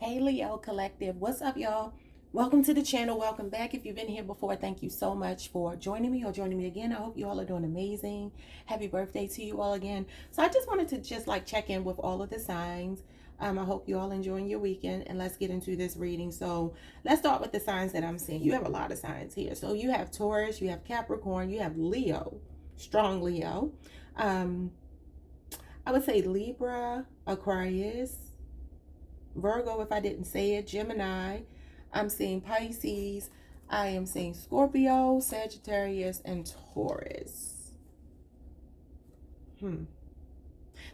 Hey Leo Collective, what's up, y'all? Welcome to the channel. Welcome back. If you've been here before, thank you so much for joining me or joining me again. I hope you all are doing amazing. Happy birthday to you all again. So I just wanted to just like check in with all of the signs. I hope you all enjoying your weekend, and let's get into this reading. So let's start with the signs that I'm seeing. You have a lot of signs here. So you have Taurus, you have Capricorn, you have Leo, strong Leo. Um, I would say Libra, Aquarius, Virgo, if I didn't say it, Gemini. I'm seeing Pisces. I am seeing Scorpio, Sagittarius, and Taurus. The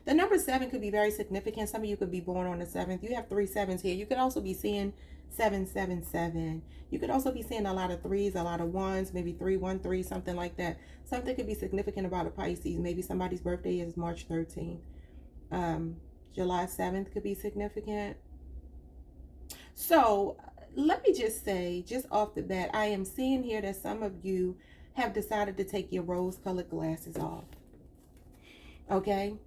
number 7 could be very significant. Some of you could be born on the 7th. You have 3 sevens here. You could also be seeing 777. You could also be seeing a lot of 3s, a lot of 1s, maybe 313, something like that. Something could be significant about a Pisces. Maybe somebody's birthday is March 13th. July 7th could be significant. So let me just say, just off the bat, I am seeing here that some of you have decided to take your rose-colored glasses off. Okay?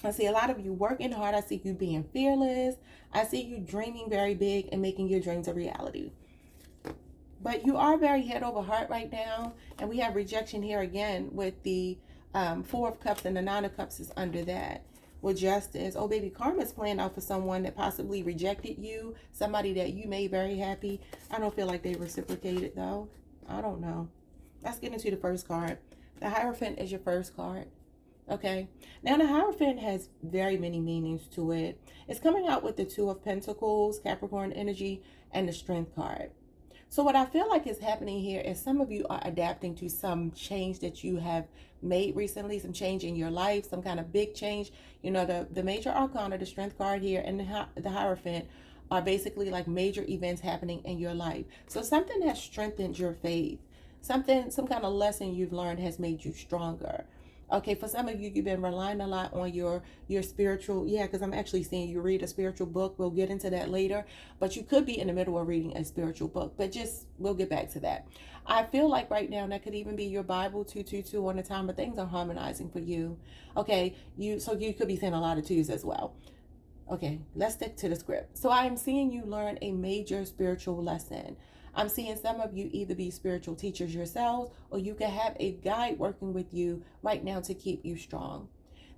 I see a lot of you working hard. I see you being fearless. I see you dreaming very big and making your dreams a reality. But you are very head over heart right now. And we have rejection here again with the 4 of Cups, and the 9 of Cups is under that. With justice. Oh, baby, karma's playing out for someone that possibly rejected you. Somebody that you made very happy. I don't feel like they reciprocated, though. I don't know. Let's get into the first card. The Hierophant is your first card. Okay. Now, the Hierophant has very many meanings to it. It's coming out with the 2 of Pentacles, Capricorn energy, and the Strength card. So what I feel like is happening here is some of you are adapting to some change that you have made recently, some change in your life, some kind of big change. You know, the major arcana, the Strength card here, and the Hierophant are basically like major events happening in your life. So something has strengthened your faith. Some kind of lesson you've learned has made you stronger. Okay, for some of you, you've been relying a lot on your spiritual, because I'm actually seeing you read a spiritual book. We'll get into that later, but you could be in the middle of reading a spiritual book, but we'll get back to that. I feel like right now, that could even be your Bible, 222 on the time, but things are harmonizing for you. Okay, so you could be seeing a lot of 2s as well. Okay, let's stick to the script. So I am seeing you learn a major spiritual lesson. I'm seeing some of you either be spiritual teachers yourselves, or you can have a guide working with you right now to keep you strong.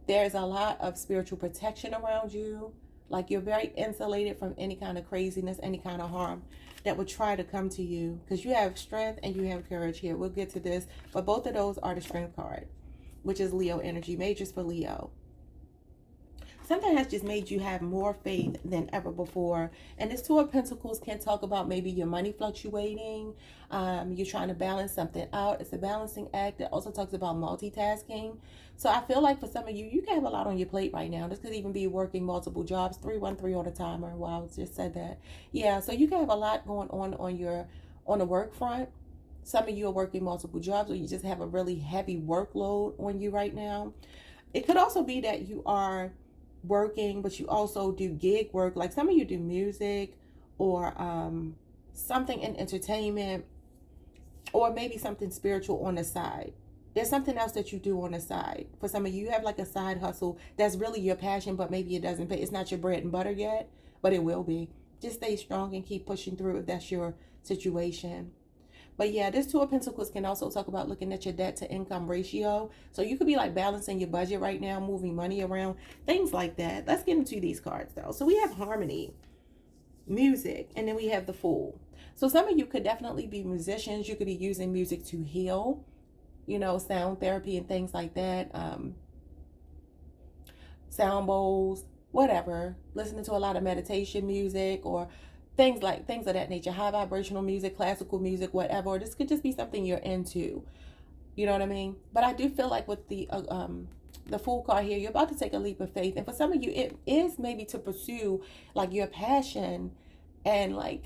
There's a lot of spiritual protection around you. Like you're very insulated from any kind of craziness, any kind of harm that would try to come to you, because you have strength and you have courage here. We'll get to this, but both of those are the Strength card, which is Leo energy, majors for Leo. Something has just made you have more faith than ever before. And this 2 of Pentacles can talk about maybe your money fluctuating. You're trying to balance something out. It's a balancing act. It also talks about multitasking. So I feel like for some of you, you can have a lot on your plate right now. This could even be working multiple jobs. 313 on the timer. Wow, I just said that. Yeah, so you can have a lot going on the work front. Some of you are working multiple jobs, or you just have a really heavy workload on you right now. It could also be that you are working, but you also do gig work. Like some of you do music, or something in entertainment, or maybe something spiritual on the side. There's something else that you do on the side. For some of you, you have like a side hustle that's really your passion, but maybe it doesn't pay. It's not your bread and butter yet, but it will be. Just stay strong and keep pushing through if that's your situation. But yeah, this 2 of Pentacles can also talk about looking at your debt to income ratio. So you could be like balancing your budget right now, moving money around, things like that. Let's get into these cards though. So we have harmony, music, and then we have the Fool. So some of you could definitely be musicians. You could be using music to heal, you know, sound therapy and things like that. Sound bowls, whatever. Listening to a lot of meditation music, or things of that nature, high vibrational music, classical music, whatever. Or this could just be something you're into, you know what I mean? But I do feel like with the Fool card here, you're about to take a leap of faith, and for some of you it is maybe to pursue like your passion and like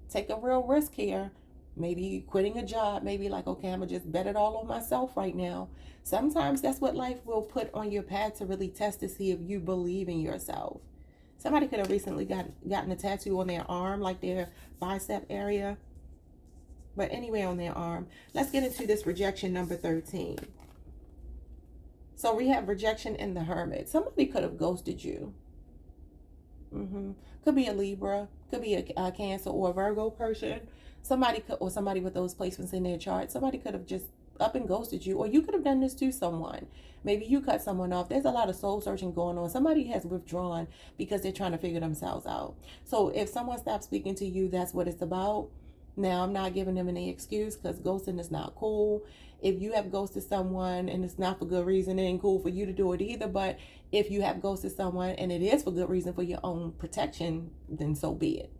take a real risk here. Maybe quitting a job, maybe like, okay, I'm gonna just bet it all on myself right now. Sometimes that's what life will put on your path to really test to see if you believe in yourself. Somebody could have recently gotten a tattoo on their arm, like their bicep area. But anyway, on their arm. Let's get into this rejection number 13. So we have rejection in the Hermit. Somebody could have ghosted you. Could be a Libra, could be a Cancer or a Virgo person. Somebody could, or somebody with those placements in their chart. Somebody could have just up and ghosted you, or you could have done this to someone. Maybe you cut someone off. There's a lot of soul searching going on. Somebody has withdrawn because they're trying to figure themselves out. So if someone stops speaking to you, that's what it's about. Now, I'm not giving them any excuse because ghosting is not cool. If you have ghosted someone and it's not for good reason, it ain't cool for you to do it either. But if you have ghosted someone and it is for good reason, for your own protection, then so be it.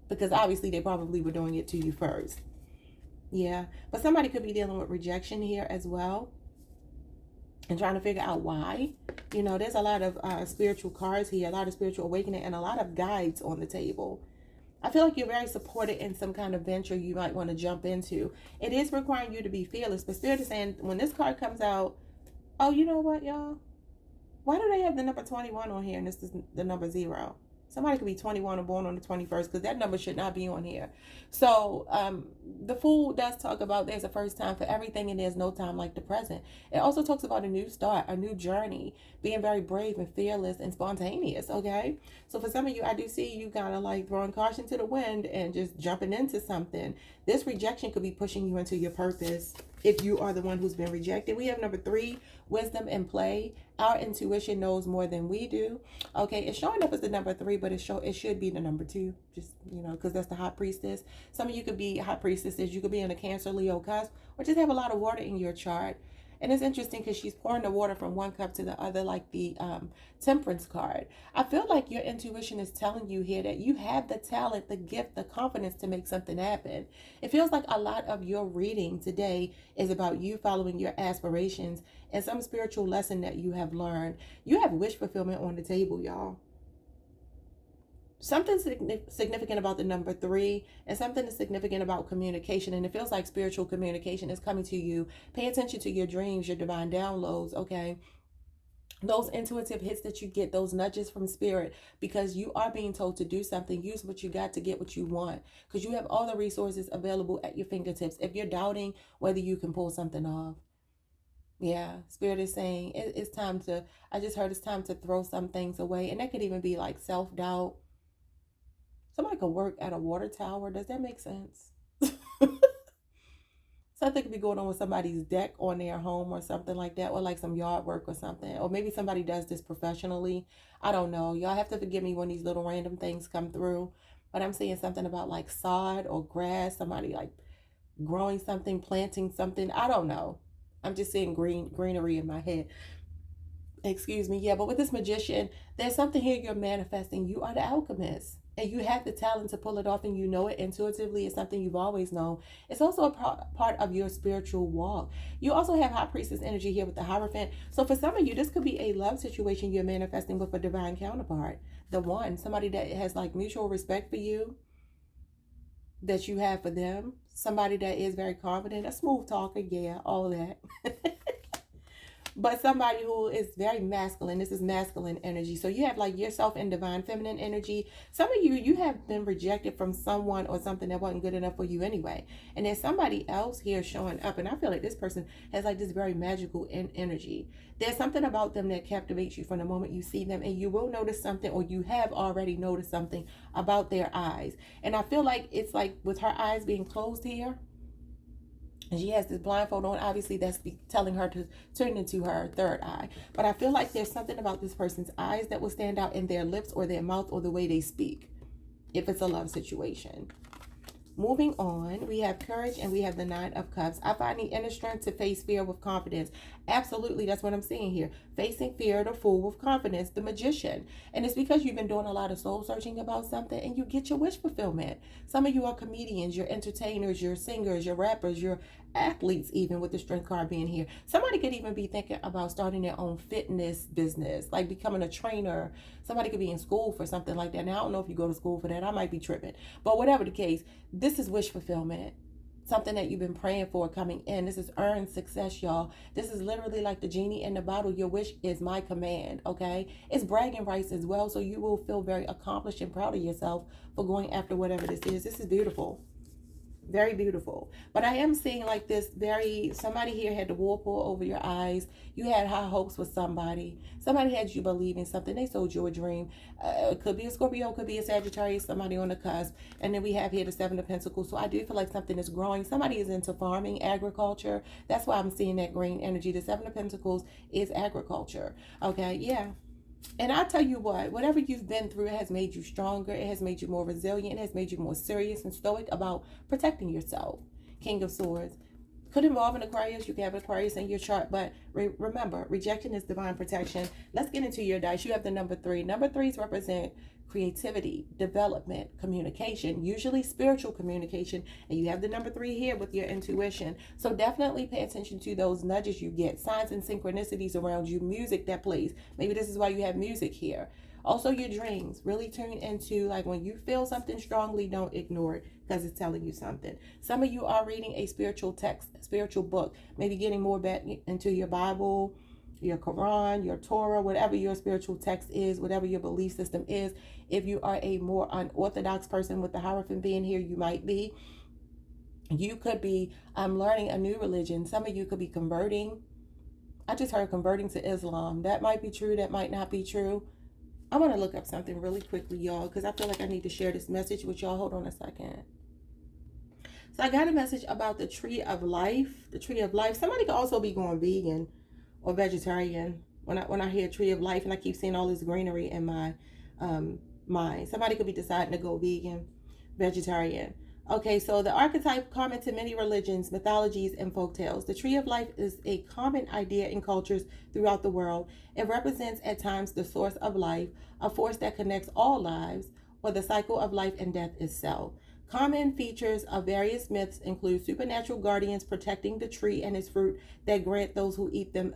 Because obviously they probably were doing it to you first. Yeah. But somebody could be dealing with rejection here as well and trying to figure out why. You know, there's a lot of spiritual cards here, a lot of spiritual awakening, and a lot of guides on the table. I feel like you're very supported in some kind of venture you might want to jump into. It is requiring you to be fearless, but Spirit is saying when this card comes out, oh, you know what, y'all? Why do they have the number 21 on here and this is the number 0? Somebody could be 21 or born on the 21st because that number should not be on here. So the Fool does talk about there's a first time for everything and there's no time like the present. It also talks about a new start, a new journey, being very brave and fearless and spontaneous, okay? So for some of you, I do see you kind of like throwing caution to the wind and just jumping into something. This rejection could be pushing you into your purpose if you are the one who's been rejected. We have number 3, wisdom and play. Our intuition knows more than we do. Okay, it's showing up as the number 3, but it should be the number 2. Just, you know, because that's the high priestess. Some of you could be high priestesses. You could be in a Cancer, Leo cusp, or just have a lot of water in your chart. And it's interesting because she's pouring the water from one cup to the other, like the temperance card. I feel like your intuition is telling you here that you have the talent, the gift, the confidence to make something happen. It feels like a lot of your reading today is about you following your aspirations and some spiritual lesson that you have learned. You have wish fulfillment on the table, y'all. Something significant about the number 3 and something is significant about communication, and it feels like spiritual communication is coming to you. Pay attention to your dreams, your divine downloads, okay? Those intuitive hits that you get, those nudges from spirit, because you are being told to do something. Use what you got to get what you want, because you have all the resources available at your fingertips. If you're doubting whether you can pull something off, yeah, spirit is saying it's time to, I just heard it's time to throw some things away, and that could even be like self-doubt. Somebody could work at a water tower. Does that make sense? Something could be going on with somebody's deck on their home or something like that, or like some yard work or something. Or maybe somebody does this professionally. I don't know. Y'all have to forgive me when these little random things come through. But I'm seeing something about like sod or grass, somebody like growing something, planting something. I don't know. I'm just seeing greenery in my head. Excuse me. Yeah, but with this magician, there's something here you're manifesting. You are the alchemist. And you have the talent to pull it off, and you know it intuitively. It's something you've always known. It's also a part of your spiritual walk. You also have high priestess energy here with the Hierophant. So for some of you, this could be a love situation you're manifesting with a divine counterpart. The one, somebody that has like mutual respect for you, that you have for them. Somebody that is very confident, a smooth talker, yeah, all that. But somebody who is very masculine. This is masculine energy. So you have like yourself in divine feminine energy. Some of you have been rejected from someone or something that wasn't good enough for you anyway. And there's somebody else here showing up. And I feel like this person has like this very magical energy. There's something about them that captivates you from the moment you see them. And you will notice something, or you have already noticed something about their eyes. And I feel like it's like with her eyes being closed here, and she has this blindfold on. Obviously, that's telling her to turn into her third eye. But I feel like there's something about this person's eyes that will stand out in their lips or their mouth or the way they speak, if it's a love situation. Moving on, we have courage and we have the 9 of Cups. I find the inner strength to face fear with confidence. Absolutely, that's what I'm seeing here. Facing fear, the Fool with confidence, the Magician. And it's because you've been doing a lot of soul searching about something and you get your wish fulfillment. Some of you are comedians, you're entertainers, you're singers, you're rappers, you're athletes, even with the strength card being here. Somebody could even be thinking about starting their own fitness business, like becoming a trainer. Somebody could be in school for something like that. Now, I don't know if you go to school for that. I might be tripping. But whatever the case, this is wish fulfillment. Something that you've been praying for coming in. This is earned success, y'all. This is literally like the genie in the bottle. Your wish is my command, okay? It's bragging rights as well, so you will feel very accomplished and proud of yourself for going after whatever this is. This is beautiful. Very beautiful. But I am seeing like this very, somebody here had the whirlpool over your eyes. You had high hopes with somebody. Somebody had you believing something. They sold you a dream. It could be a Scorpio, could be a Sagittarius, somebody on the cusp. And then we have here the Seven of Pentacles. So I do feel like something is growing. Somebody is into farming, agriculture. That's why I'm seeing that green energy. The Seven of Pentacles is agriculture. Okay, yeah. And I tell you what, whatever you've been through, it has made you stronger. It has made you more resilient. It has made you more serious and stoic about protecting yourself. King of Swords. Could involve an Aquarius. You can have Aquarius in your chart. But remember, rejection is divine protection. Let's get into your dice. You have the number 3. Number 3s represent creativity, development, communication, usually spiritual communication. And you have the number 3 here with your intuition. So definitely pay attention to those nudges you get, signs and synchronicities around you, music that plays. Maybe this is why you have music here. Also your dreams. Really tune into, like, when you feel something strongly, don't ignore it because it's telling you something. Some of you are reading a spiritual text, a spiritual book, maybe getting more back into your Bible, your Quran, your Torah, whatever your spiritual text is, whatever your belief system is. If you are a more unorthodox person with the Hierophant being here, you might be. You could be learning a new religion. Some of you could be converting. I just heard converting to Islam. That might be true. That might not be true. I want to look up something really quickly, y'all, because I feel like I need to share this message with y'all. Hold on a second. So I got a message about the tree of life. The tree of life. Somebody could also be going vegan or vegetarian. When I hear tree of life and I keep seeing all this greenery in my mind. Somebody could be deciding to go vegan, vegetarian. Okay, so the archetype common to many religions, mythologies, and folktales. The tree of life is a common idea in cultures throughout the world. It represents at times the source of life, a force that connects all lives, or the cycle of life and death itself. Common features of various myths include supernatural guardians protecting the tree and its fruit that grant those who eat them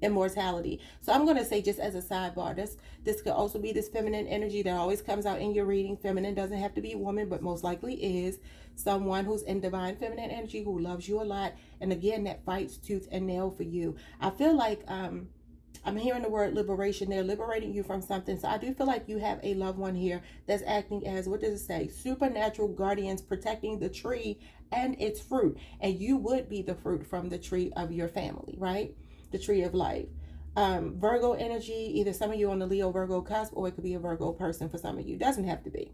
immortality. So I'm going to say, just as a sidebar, this could also be this feminine energy that always comes out in your reading. Feminine doesn't have to be a woman, but most likely is someone who's in divine feminine energy, who loves you a lot, and again, that fights tooth and nail for you. I feel like I'm hearing the word liberation. They're liberating you from something. So I do feel like you have a loved one here that's acting as, what does it say? Supernatural guardians protecting the tree and its fruit. And you would be the fruit from the tree of your family, right? The tree of life. Virgo energy, either some of you on the Leo Virgo cusp, or it could be a Virgo person for some of you. Doesn't have to be.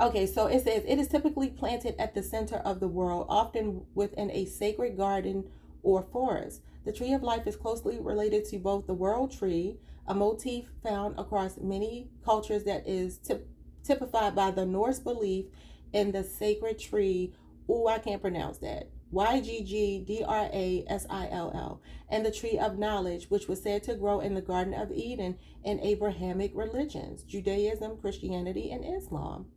Okay, so it says it is typically planted at the center of the world, often within a sacred garden or forest. The tree of life is closely related to both the world tree, a motif found across many cultures that is typified by the Norse belief in the sacred tree. Oh, I can't pronounce that. Yggdrasil, and the tree of knowledge, which was said to grow in the Garden of Eden in Abrahamic religions, Judaism, Christianity, and Islam.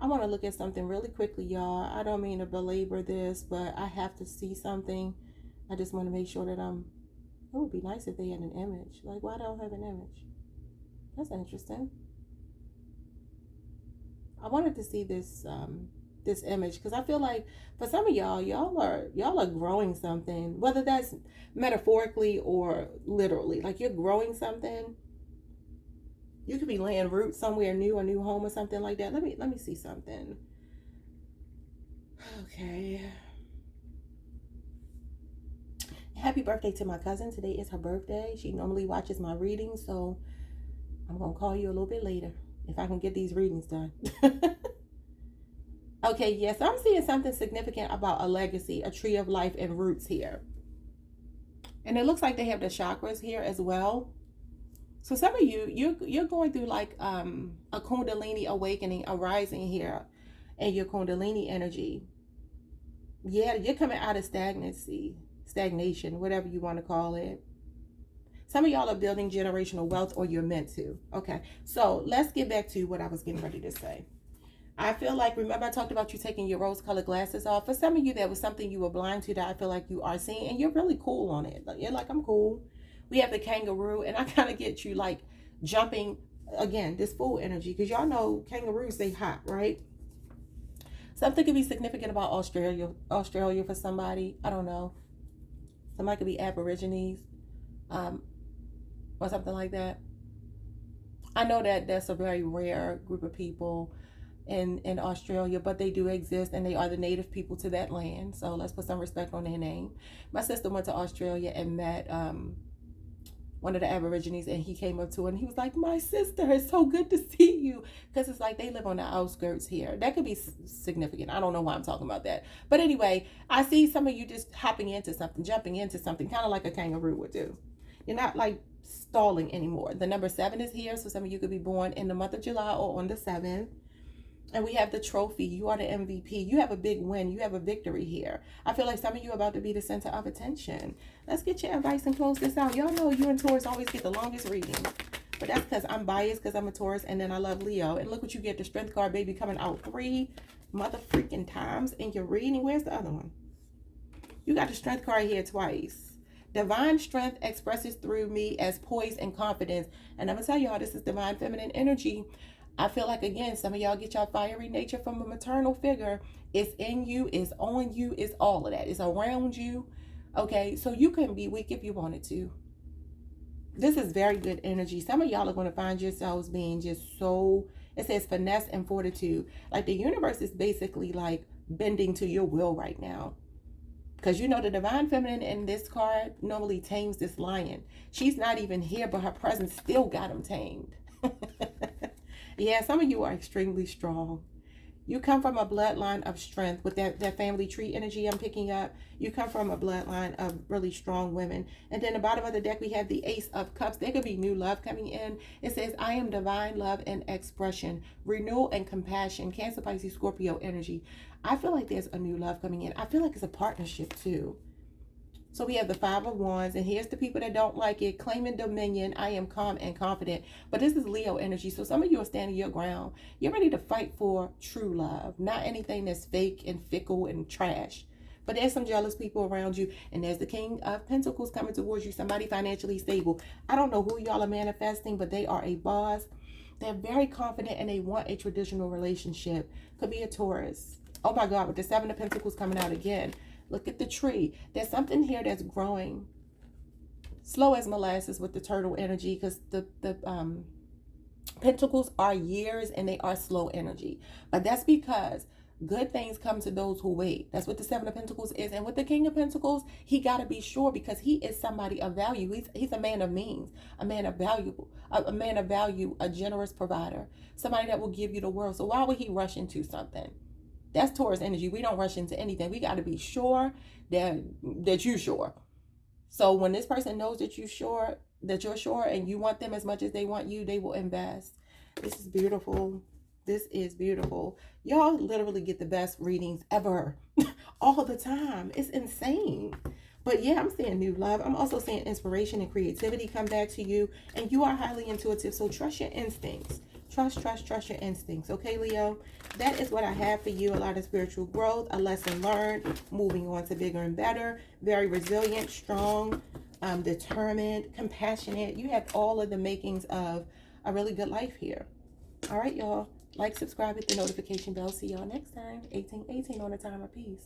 I want to look at something really quickly, y'all. I don't mean to belabor this, but I have to see something. I just want to make sure that it would be nice if they had an image. Like, why don't I have an image? That's interesting. I wanted to see this image because I feel like for some of y'all are growing something, whether that's metaphorically or literally. Like, you're growing something. You could be laying roots somewhere new, a new home or something like that. Let me see something. Okay. Happy birthday to my cousin. Today is her birthday. She normally watches my readings, so I'm gonna call you a little bit later if I can get these readings done. Okay, yes, I'm seeing something significant about a legacy, a tree of life and roots here. And it looks like they have the chakras here as well. So some of you're going through like a Kundalini awakening, a rising here in your Kundalini energy. Yeah, you're coming out of stagnation, whatever you want to call it. Some of y'all are building generational wealth, or you're meant to. Okay, so let's get back to what I was getting ready to say. I feel like, remember I talked about you taking your rose-colored glasses off? For some of you, that was something you were blind to that I feel like you are seeing, and you're really cool on it. You're like, I'm cool. We have the kangaroo, and I kind of get you like jumping, again, this full energy, because y'all know kangaroos, they hot, right? Something could be significant about Australia for somebody. I don't know. Somebody could be Aborigines, or something like that. I know that that's a very rare group of people. in Australia, but they do exist and they are the native people to that land. So let's put some respect on their name. My sister went to Australia and met one of the Aborigines, and he came up to her and he was like, "My sister, it's so good to see you." Because it's like they live on the outskirts here. That could be significant. I don't know why I'm talking about that. But anyway, I see some of you just hopping into something, jumping into something, kind of like a kangaroo would do. You're not like stalling anymore. The number 7 is here. So some of you could be born in the month of July or on the 7th. And we have the trophy. You are the MVP. You have a big win. You have a victory here. I feel like some of you are about to be the center of attention. Let's get your advice and close this out. Y'all know you and Taurus always get the longest reading. But that's because I'm biased because I'm a Taurus and then I love Leo. And look what you get. The Strength card, baby, coming out 3 mother freaking times in your reading. Where's the other one? You got the Strength card here twice. Divine strength expresses through me as poise and confidence. And I'm going to tell y'all, this is divine feminine energy. I feel like, again, some of y'all get your fiery nature from a maternal figure. It's in you, it's on you, it's all of that. It's around you. Okay, so you can be weak if you wanted to. This is very good energy. Some of y'all are going to find yourselves being just so, it says finesse and fortitude. Like the universe is basically like bending to your will right now. Because you know the divine feminine in this card normally tames this lion. She's not even here, but her presence still got him tamed. Yeah, some of you are extremely strong. You come from a bloodline of strength with that family tree energy I'm picking up. You come from a bloodline of really strong women. And then the bottom of the deck, we have the Ace of Cups. There could be new love coming in. It says, I am divine love and expression, renewal and compassion, Cancer, Pisces, Scorpio energy. I feel like there's a new love coming in. I feel like it's a partnership too. So we have the 5 of Wands, and here's the people that don't like it. Claiming dominion. I am calm and confident. But this is Leo energy. So some of you are standing your ground. You're ready to fight for true love. Not anything that's fake and fickle and trash. But there's some jealous people around you. And there's the King of Pentacles coming towards you. Somebody financially stable. I don't know who y'all are manifesting, but they are a boss. They're very confident and they want a traditional relationship. Could be a Taurus. Oh my God, with the 7 of Pentacles coming out again. Look at the tree. There's something here that's growing slow as molasses with the turtle energy, because the pentacles are years and they are slow energy. But that's because good things come to those who wait. That's what the 7 of Pentacles is. And with the King of Pentacles, he got to be sure, because he is somebody of value. He's a man of means, a man of value, a generous provider, somebody that will give you the world. So why would he rush into something? That's Taurus energy. We don't rush into anything. We got to be sure that you're sure. So when this person knows that you're sure, and you want them as much as they want you, they will invest. This is beautiful. This is beautiful. Y'all literally get the best readings ever. All the time. It's insane. But yeah, I'm seeing new love. I'm also seeing inspiration and creativity come back to you. And you are highly intuitive. So trust your instincts. Trust your instincts. Okay, Leo? That is what I have for you. A lot of spiritual growth, a lesson learned, moving on to bigger and better, very resilient, strong, determined, compassionate. You have all of the makings of a really good life here. All right, y'all. Like, subscribe, hit the notification bell. See y'all next time. 1818 on the timer. Peace.